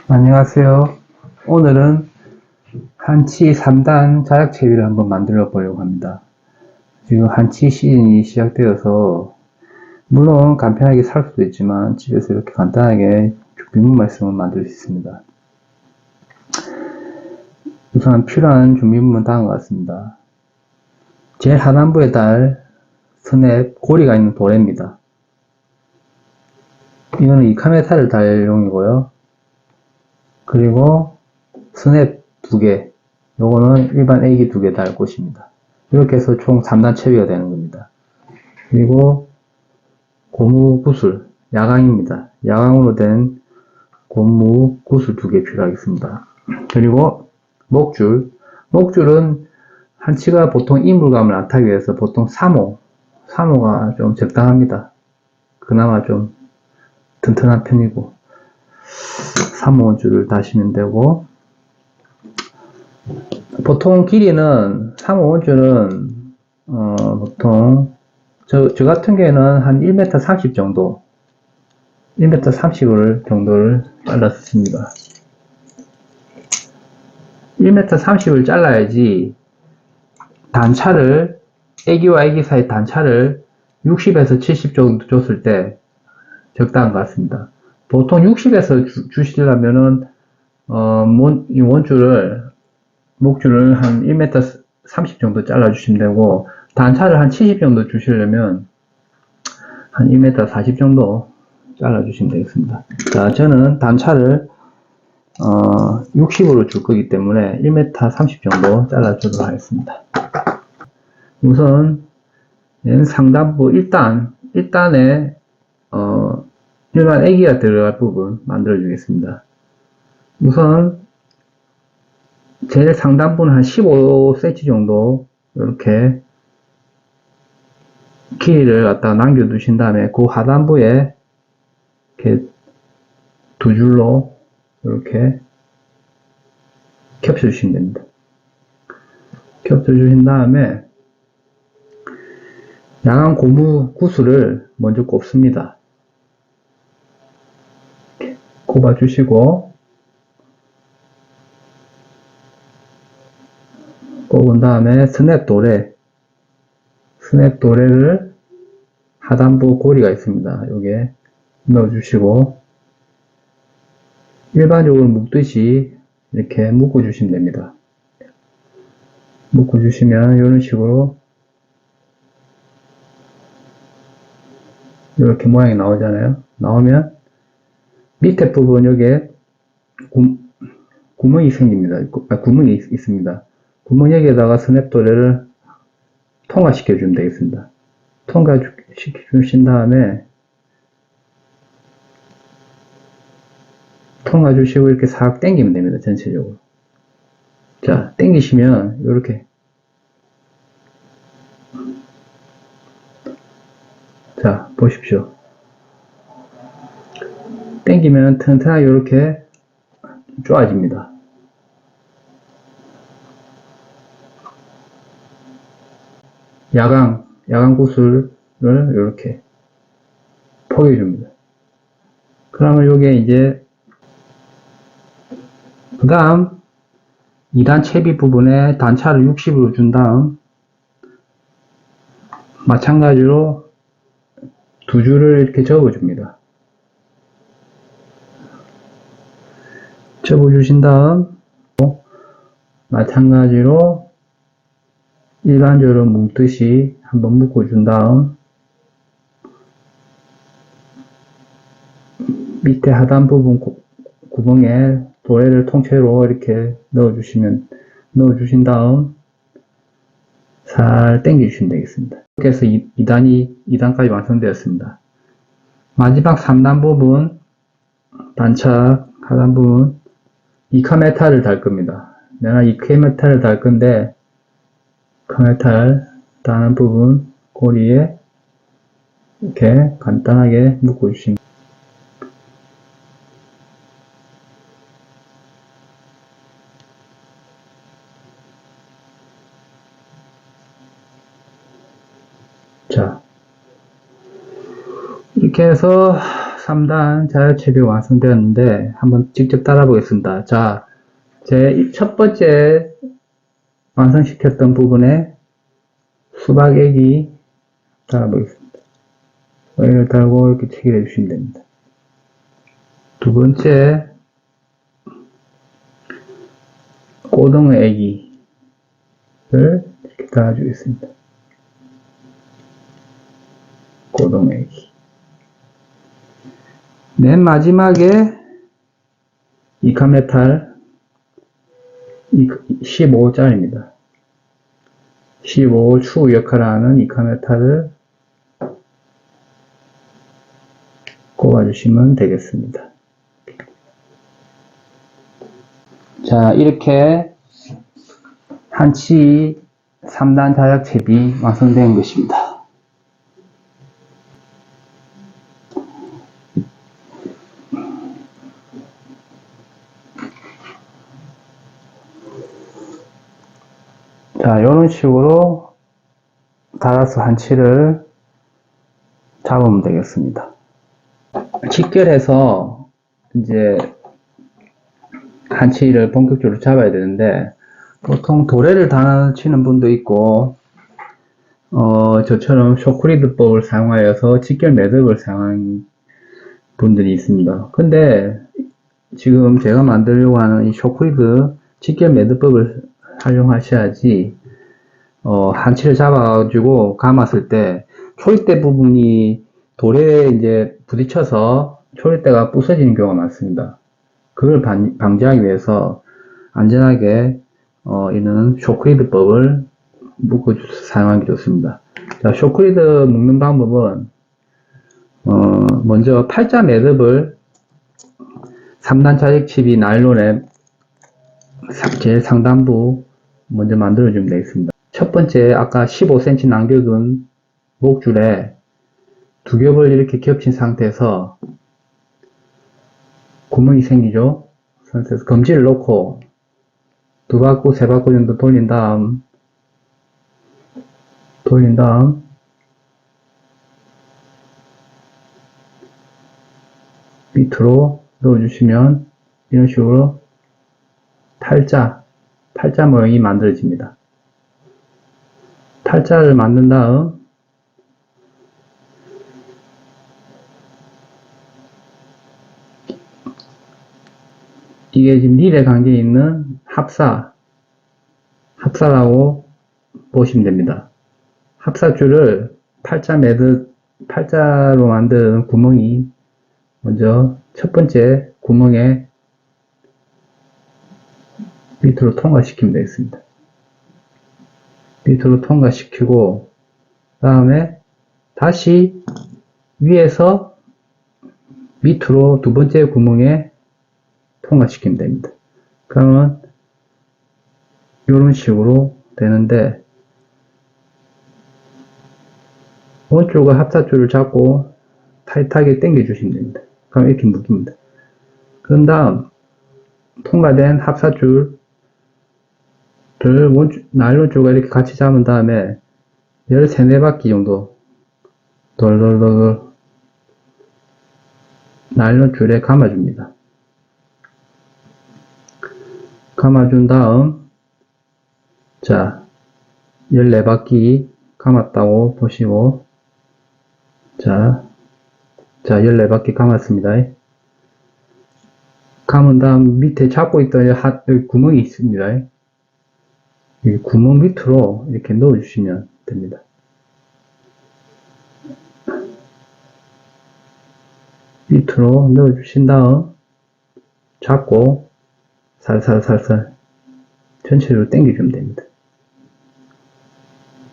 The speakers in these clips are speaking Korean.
안녕하세요. 오늘은 한치 3단 자작채비를 한번 만들어 보려고 합니다. 지금 한치 시즌이 시작되어서 물론 간편하게 살 수도 있지만 집에서 이렇게 간단하게 준비물만 있으면 만들 수 있습니다. 우선 필요한 준비물은 다음과 같습니다. 제일 하단부에 달 스냅 고리가 있는 도래입니다. 이거는 이카메탈을 달 용이고요. 그리고 스냅 2개, 요거는 일반 애기 2개 달 곳입니다. 이렇게 해서 총 3단 채비가 되는 겁니다. 그리고 고무 구슬, 야광입니다. 야광으로 된 고무 구슬 2개 필요하겠습니다. 그리고 목줄은 한치가 보통 이물감을 안 타기 위해서 보통 3호가 좀 적당합니다. 그나마 좀 튼튼한 편이고 3호 줄을 다시면 되고, 보통 길이는 3호 줄은 보통 저 같은 경우에는 한 1m 30 정도, 1m 30을 정도를 잘랐습니다. 1m 30을 잘라야지 단차를, 애기와 애기 사이 단차를 60에서 70 정도 줬을 때 적당한 것 같습니다. 보통 60에서 주시려면은 이 목줄을 한 1m 30 정도 잘라주시면 되고, 단차를 한 70 정도 주시려면 한 1m 40 정도 잘라주시면 되겠습니다. 자, 저는 단차를 60으로 줄 거기 때문에 1m 30 정도 잘라주도록 하겠습니다. 우선 얘는 상단부 1단에 일반 애기가 들어갈 부분 만들어 주겠습니다. 우선 제일 상단부는 한 15cm 정도 이렇게 길이를 갖다 남겨 두신 다음에 그 하단부에 이렇게 두 줄로 이렇게 겹쳐 주시면 됩니다. 겹쳐 주신 다음에 양한 고무 구슬을 먼저 꼽습니다. 꼽아 주시고, 꼽은 다음에 스냅 도래를 하단부 고리가 있습니다. 요게 넣어 주시고, 일반적으로 묶듯이 이렇게 묶어 주시면 됩니다. 묶어 주시면 이런 식으로 이렇게 모양이 나오잖아요. 나오면 밑에 부분 여기에 구멍이 생깁니다. 구멍이 있습니다. 구멍 여기에다가 스냅도레를 통과시켜 주면 되겠습니다. 통과시켜 주신 다음에 통과 주시고 이렇게 싹 당기면 됩니다. 전체적으로. 자, 당기시면 이렇게, 자 보십시오. 당기면 튼튼하게 이렇게 쪼아집니다. 야광 구슬을 이렇게 포개줍니다. 그러면 요게 이제 그 다음 2단 채비 부분에 단차를 60으로 준 다음 마찬가지로 두 줄을 이렇게 접어줍니다. 접어주신 다음 마찬가지로 일반적으로 묶듯이 한번 묶어준 다음 밑에 하단 부분 구멍에 도래를 통째로 이렇게 넣어주신 다음 살 당겨주시면 되겠습니다. 이렇게 해서 2단까지 완성되었습니다. 마지막 3단 부분, 단차 하단 부분, 이카메탈을 달 겁니다. 내가 이카메탈을 달 건데, 이카메탈 다는 부분 고리에 이렇게 간단하게 묶어주시면 됩니다. 자, 이렇게 해서 3단 자열체비 완성되었는데 한번 직접 따라 보겠습니다. 자, 제 첫 번째 완성시켰던 부분에 수박액이 따라 보겠습니다. 오일을 달고 이렇게 체결해 주시면 됩니다. 두 번째 고등어액을 이렇게 달아주겠습니다. 고등어액이. 맨 마지막에 이카메탈 15짜리입니다. 15 추 역할을 하는 이카메탈을 꼽아주시면 되겠습니다. 자, 이렇게 한치 3단 자작채비 완성된 것입니다. 자, 이런 식으로 달아서 한치를 잡으면 되겠습니다. 직결해서 이제 한치를 본격적으로 잡아야 되는데, 보통 도래를 달아치는 분도 있고, 저처럼 쇼크리드법을 사용하여서 직결 매듭을 사용하는 분들이 있습니다. 근데 지금 제가 만들려고 하는 이 쇼크리드 직결 매듭법을 활용하셔야지, 한치를 잡아가지고 감았을 때 초리대 부분이 돌에 이제 부딪혀서 초리대가 부서지는 경우가 많습니다. 그걸 방지하기 위해서 안전하게 이런 쇼크리드법을 묶어줘서 사용하기 좋습니다. 자, 쇼크리드 묶는 방법은 먼저 팔자 매듭을 3단 자직칩이 나일론에 제일 상단부 먼저 만들어주면 되겠습니다. 첫 번째 아까 15cm 남겨둔 목줄에 두 겹을 이렇게 겹친 상태에서 구멍이 생기죠. 상태에서 검지를 놓고 두 바퀴, 세 바퀴 정도 돌린 다음 밑으로 넣어주시면 이런 식으로 팔자 모양이 만들어집니다. 팔자를 만든 다음 이게 지금 릴에 관계에 있는 합사라고 보시면 됩니다. 합사줄을 팔자로 만든 구멍이 먼저 첫 번째 구멍에 밑으로 통과시키면 되겠습니다. 밑으로 통과시키고 다음에 다시 위에서 밑으로 두 번째 구멍에 통과시키면 됩니다. 그러면 이런 식으로 되는데 오른쪽은 합사줄을 잡고 타이트하게 당겨 주시면 됩니다. 그럼 이렇게 묶입니다. 그런 다음 통과된 합사줄을 나일론 줄과 이렇게 같이 잡은 다음에 13, 4바퀴 정도 돌돌돌 나일론 줄에 감아줍니다. 감아준 다음 자 14바퀴 감았다고 보시고 자 14바퀴 감았습니다. 감은 다음 밑에 잡고 있던 여기 구멍이 있습니다. 이 구멍 밑으로 이렇게 넣어주시면 됩니다. 밑으로 넣어주신 다음 잡고 살살 전체적으로 당겨주면 됩니다.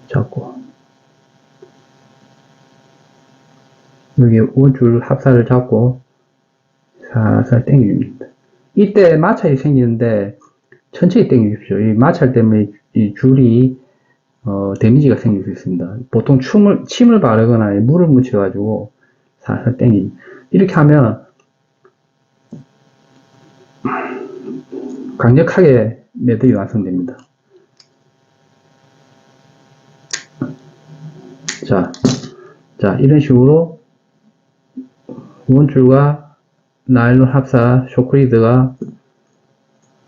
잡고 여기 원줄 합사를 잡고 살살 당겨줍니다. 이때 마찰이 생기는데 천천히 당겨주십시오. 이 마찰 때문에 이 줄이 데미지가 생길 수 있습니다. 보통 침을 바르거나 물을 묻혀가지고 살살 당기죠. 이렇게 하면 강력하게 매듭이 완성됩니다. 자, 이런 식으로 원줄과 나일론 합사 쇼크리드가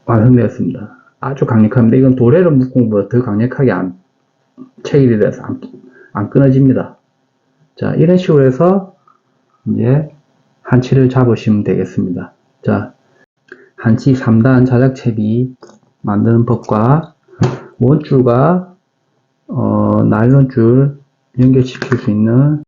완성되었습니다. 아주 강력합니다. 이건 도래로 묶은 것보다 더 강력하게 체결이 돼서 안 끊어집니다. 자, 이런 식으로 해서 이제 한치를 잡으시면 되겠습니다. 자, 한치 3단 자작채비 만드는 법과 원줄과 나일론줄 연결시킬 수 있는